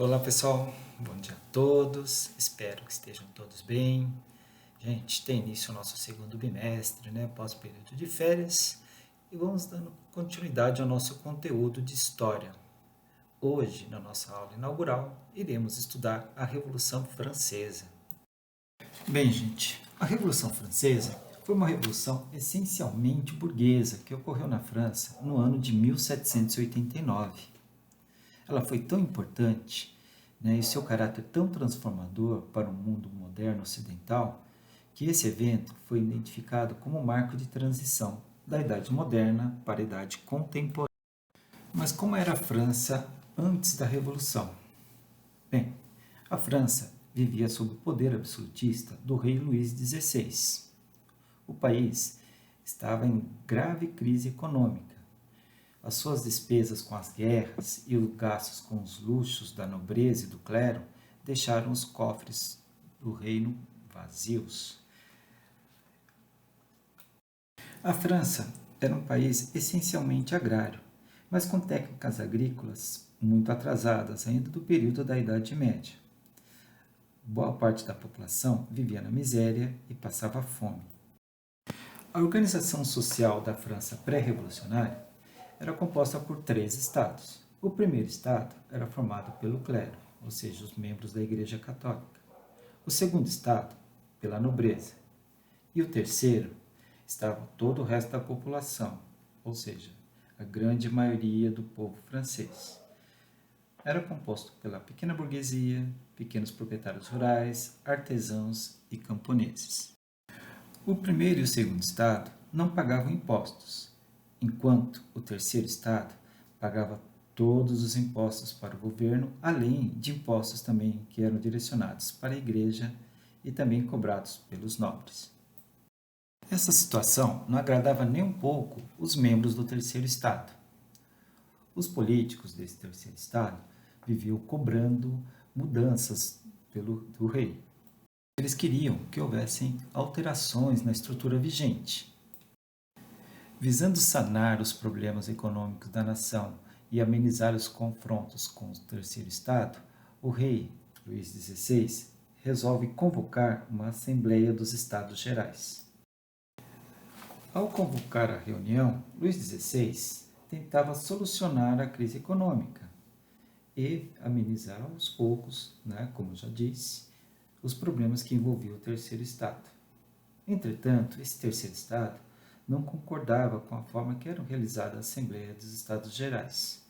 Olá pessoal, bom dia a todos, espero que estejam todos bem. Gente, tem início o nosso segundo bimestre, né, pós período de férias, e vamos dando continuidade ao nosso conteúdo de história. Hoje, na nossa aula inaugural, iremos estudar a Revolução Francesa. Bem, gente, a Revolução Francesa foi uma revolução essencialmente burguesa que ocorreu na França no ano de 1789. Ela foi tão importante, né, e seu caráter tão transformador para o mundo moderno ocidental, que esse evento foi identificado como um marco de transição da Idade Moderna para a Idade Contemporânea. Mas como era a França antes da Revolução? Bem, a França vivia sob o poder absolutista do rei Luís XVI. O país estava em grave crise econômica. As suas despesas com as guerras e os gastos com os luxos da nobreza e do clero deixaram os cofres do reino vazios. A França era um país essencialmente agrário, mas com técnicas agrícolas muito atrasadas ainda do período da Idade Média. Boa parte da população vivia na miséria e passava fome. A organização social da França pré-revolucionária era composta por 3 estados. O primeiro estado era formado pelo clero, ou seja, os membros da Igreja Católica. O segundo estado, pela nobreza. E o terceiro estava todo o resto da população, ou seja, a grande maioria do povo francês. Era composto pela pequena burguesia, pequenos proprietários rurais, artesãos e camponeses. O primeiro e o segundo estado não pagavam impostos, enquanto o terceiro estado pagava todos os impostos para o governo, além de impostos também que eram direcionados para a igreja e também cobrados pelos nobres. Essa situação não agradava nem um pouco os membros do terceiro estado. Os políticos desse terceiro estado viviam cobrando mudanças do rei. Eles queriam que houvessem alterações na estrutura vigente. Visando sanar os problemas econômicos da nação e amenizar os confrontos com o terceiro estado, o rei Luís XVI resolve convocar uma Assembleia dos Estados Gerais. Ao convocar a reunião, Luís XVI tentava solucionar a crise econômica e amenizar aos poucos, como já disse, os problemas que envolviam o terceiro estado. Entretanto, esse terceiro estado não concordava com a forma que era realizada a Assembleia dos Estados Gerais,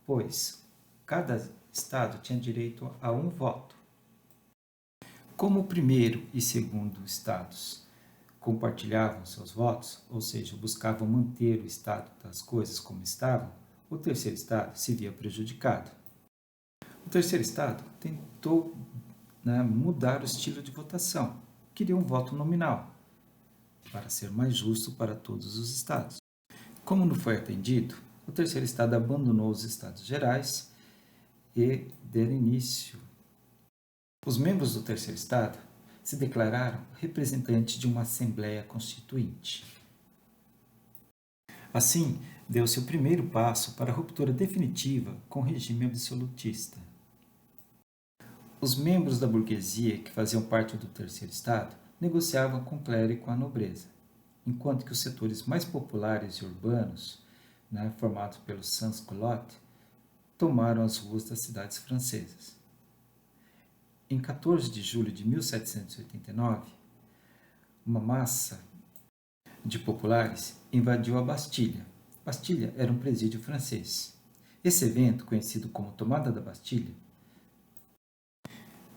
pois cada estado tinha direito a um voto. Como o primeiro e segundo estados compartilhavam seus votos, ou seja, buscavam manter o estado das coisas como estavam, o terceiro estado se via prejudicado. O terceiro estado tentou mudar o estilo de votação, queria um voto nominal, para ser mais justo para todos os estados. Como não foi atendido, o terceiro estado abandonou os Estados Gerais e deram início. Os membros do terceiro estado se declararam representantes de uma Assembleia Constituinte. Assim, deu-se o primeiro passo para a ruptura definitiva com o regime absolutista. Os membros da burguesia que faziam parte do terceiro estado negociavam com o clero e com a nobreza, enquanto que os setores mais populares e urbanos, formados pelos sans-culottes, tomaram as ruas das cidades francesas. Em 14 de julho de 1789, uma massa de populares invadiu a Bastilha. Bastilha era um presídio francês. Esse evento, conhecido como Tomada da Bastilha,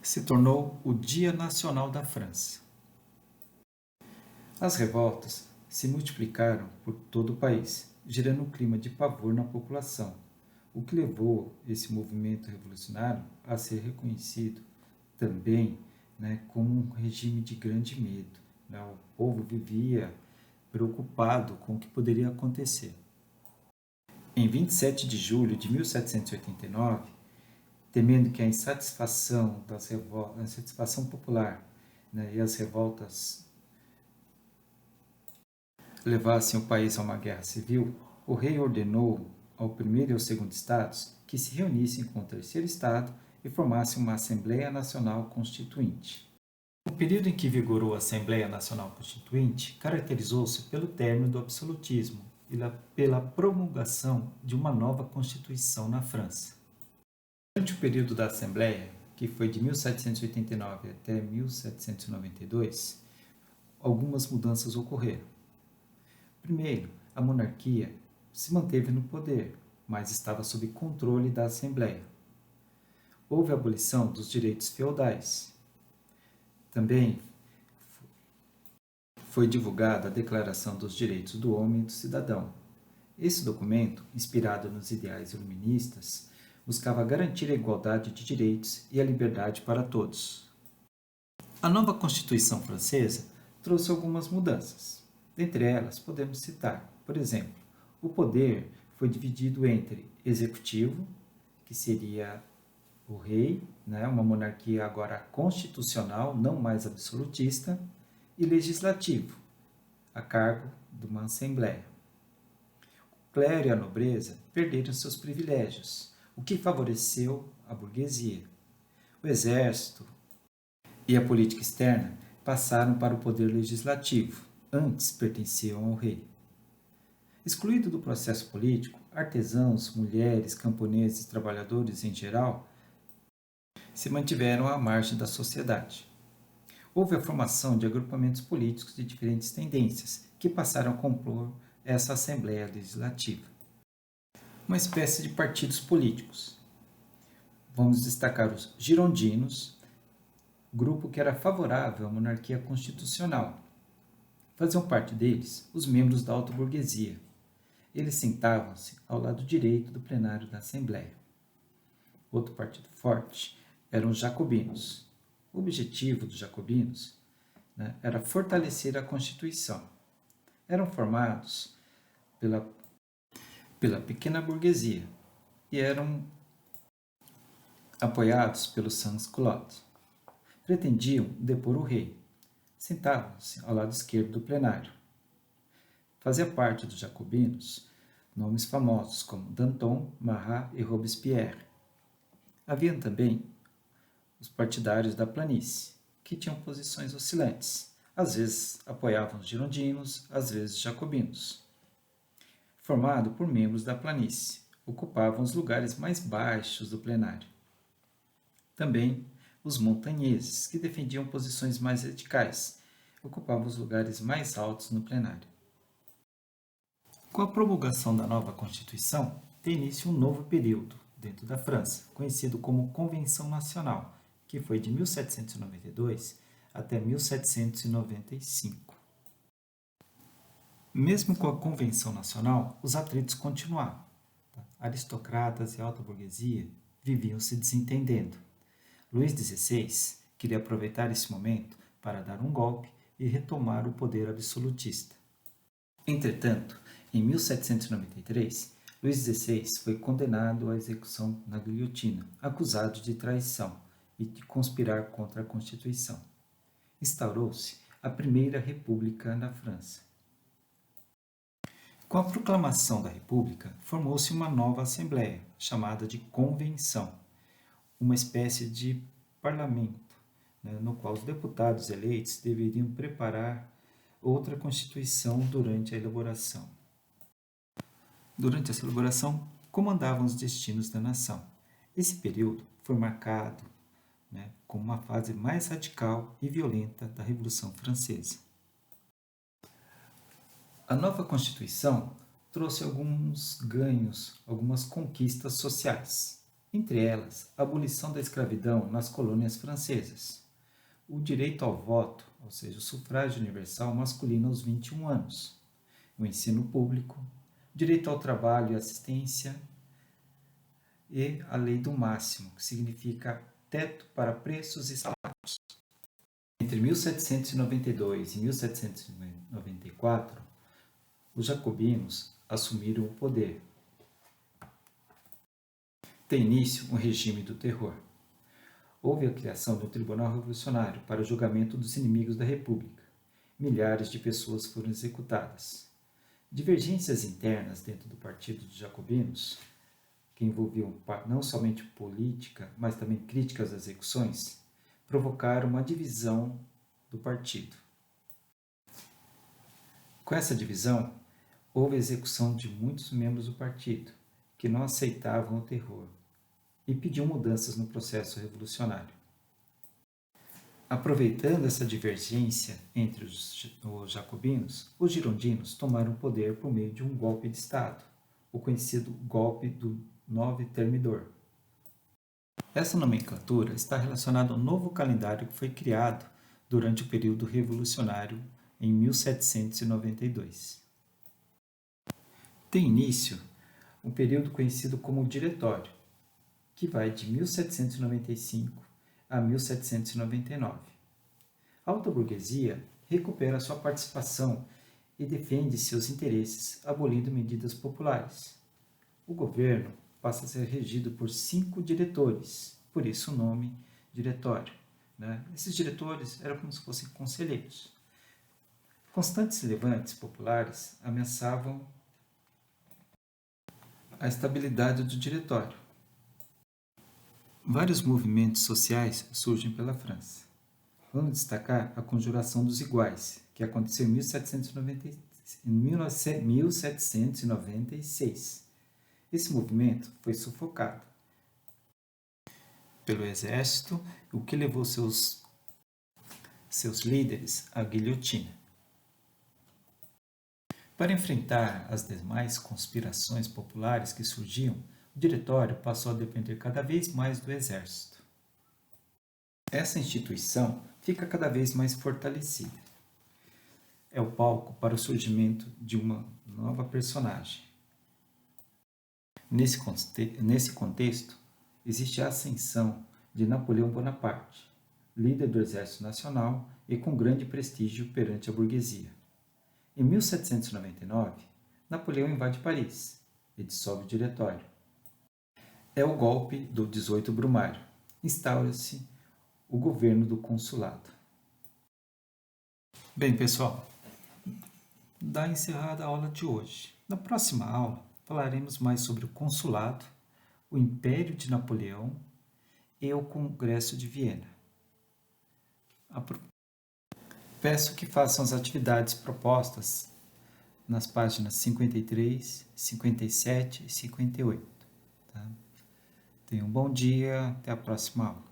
se tornou o Dia Nacional da França. As revoltas se multiplicaram por todo o país, gerando um clima de pavor na população, o que levou esse movimento revolucionário a ser reconhecido também como um regime de grande medo. O povo vivia preocupado com o que poderia acontecer. Em 27 de julho de 1789, temendo que a insatisfação popular e as revoltas levassem o país a uma guerra civil, o rei ordenou ao primeiro e ao segundo estados que se reunissem com o terceiro estado e formasse uma Assembleia Nacional Constituinte. O período em que vigorou a Assembleia Nacional Constituinte caracterizou-se pelo término do absolutismo e pela promulgação de uma nova Constituição na França. Durante o período da Assembleia, que foi de 1789 até 1792, algumas mudanças ocorreram. Primeiro, a monarquia se manteve no poder, mas estava sob controle da Assembleia. Houve a abolição dos direitos feudais. Também foi divulgada a Declaração dos Direitos do Homem e do Cidadão. Esse documento, inspirado nos ideais iluministas, buscava garantir a igualdade de direitos e a liberdade para todos. A nova Constituição francesa trouxe algumas mudanças. Dentre elas, podemos citar, por exemplo, o poder foi dividido entre executivo, que seria o rei, uma monarquia agora constitucional, não mais absolutista, e legislativo, a cargo de uma assembleia. O clero e a nobreza perderam seus privilégios, o que favoreceu a burguesia. O exército e a política externa passaram para o poder legislativo, antes pertenciam ao rei. Excluído do processo político, artesãos, mulheres, camponeses e trabalhadores em geral se mantiveram à margem da sociedade. Houve a formação de agrupamentos políticos de diferentes tendências, que passaram a compor essa Assembleia Legislativa. Uma espécie de partidos políticos. Vamos destacar os girondinos, grupo que era favorável à monarquia constitucional. Faziam parte deles os membros da alta burguesia. Eles sentavam-se ao lado direito do plenário da Assembleia. Outro partido forte eram os jacobinos. O objetivo dos jacobinos era fortalecer a Constituição. Eram formados pela pequena burguesia e eram apoiados pelos sans-culottes. Pretendiam depor o rei. Sentavam-se ao lado esquerdo do plenário. Fazia parte dos jacobinos nomes famosos como Danton, Marat e Robespierre. Havia também os partidários da planície, que tinham posições oscilantes. Às vezes apoiavam os girondinos, às vezes jacobinos. Formado por membros da planície, ocupavam os lugares mais baixos do plenário. Também os montanheses, que defendiam posições mais radicais, ocupavam os lugares mais altos no plenário. Com a promulgação da nova Constituição, tem início um novo período dentro da França, conhecido como Convenção Nacional, que foi de 1792 até 1795. Mesmo com a Convenção Nacional, os atritos continuavam. Aristocratas e alta burguesia viviam se desentendendo. Luís XVI queria aproveitar esse momento para dar um golpe e retomar o poder absolutista. Entretanto, em 1793, Luís XVI foi condenado à execução na guilhotina, acusado de traição e de conspirar contra a Constituição. Instaurou-se a Primeira República na França. Com a proclamação da República, formou-se uma nova Assembleia, chamada de Convenção, uma espécie de parlamento, no qual os deputados eleitos deveriam preparar outra Constituição durante a elaboração. Durante essa elaboração, comandavam os destinos da nação. Esse período foi marcado como uma fase mais radical e violenta da Revolução Francesa. A nova Constituição trouxe alguns ganhos, algumas conquistas sociais, entre elas a abolição da escravidão nas colônias francesas, o direito ao voto, ou seja, o sufrágio universal masculino aos 21 anos, o ensino público, direito ao trabalho e assistência e a lei do máximo, que significa teto para preços e salários. Entre 1792 e 1794, os jacobinos assumiram o poder. Tem início um regime do terror. Houve a criação de um tribunal revolucionário para o julgamento dos inimigos da República. Milhares de pessoas foram executadas. Divergências internas dentro do Partido dos Jacobinos que envolviam não somente política, mas também críticas às execuções, provocaram uma divisão do partido. Com essa divisão, houve a execução de muitos membros do partido, que não aceitavam o terror e pediam mudanças no processo revolucionário. Aproveitando essa divergência entre os jacobinos, os girondinos tomaram o poder por meio de um golpe de Estado, o conhecido golpe do Nove Termidor. Essa nomenclatura está relacionada ao novo calendário que foi criado durante o período revolucionário em 1792. Tem início um período conhecido como Diretório, que vai de 1795 a 1799. A alta burguesia recupera sua participação e defende seus interesses, abolindo medidas populares. O governo passa a ser regido por 5 diretores, por isso o nome diretório. Esses diretores eram como se fossem conselheiros. Constantes levantes populares ameaçavam a estabilidade do diretório. Vários movimentos sociais surgem pela França. Vamos destacar a Conjuração dos Iguais, que aconteceu em 1796. Esse movimento foi sufocado pelo exército, o que levou seus líderes à guilhotina. Para enfrentar as demais conspirações populares que surgiam, o diretório passou a depender cada vez mais do exército. Essa instituição fica cada vez mais fortalecida. É o palco para o surgimento de uma nova personagem. Nesse contexto, existe a ascensão de Napoleão Bonaparte, líder do Exército Nacional e com grande prestígio perante a burguesia. Em 1799, Napoleão invade Paris e dissolve o diretório. É o golpe do 18 Brumário. Instaura-se o governo do consulado. Bem, pessoal, dá encerrada a aula de hoje. Na próxima aula, falaremos mais sobre o consulado, o Império de Napoleão e o Congresso de Viena. Peço que façam as atividades propostas nas páginas 53, 57 e 58. Tá? Tenham um bom dia, até a próxima aula.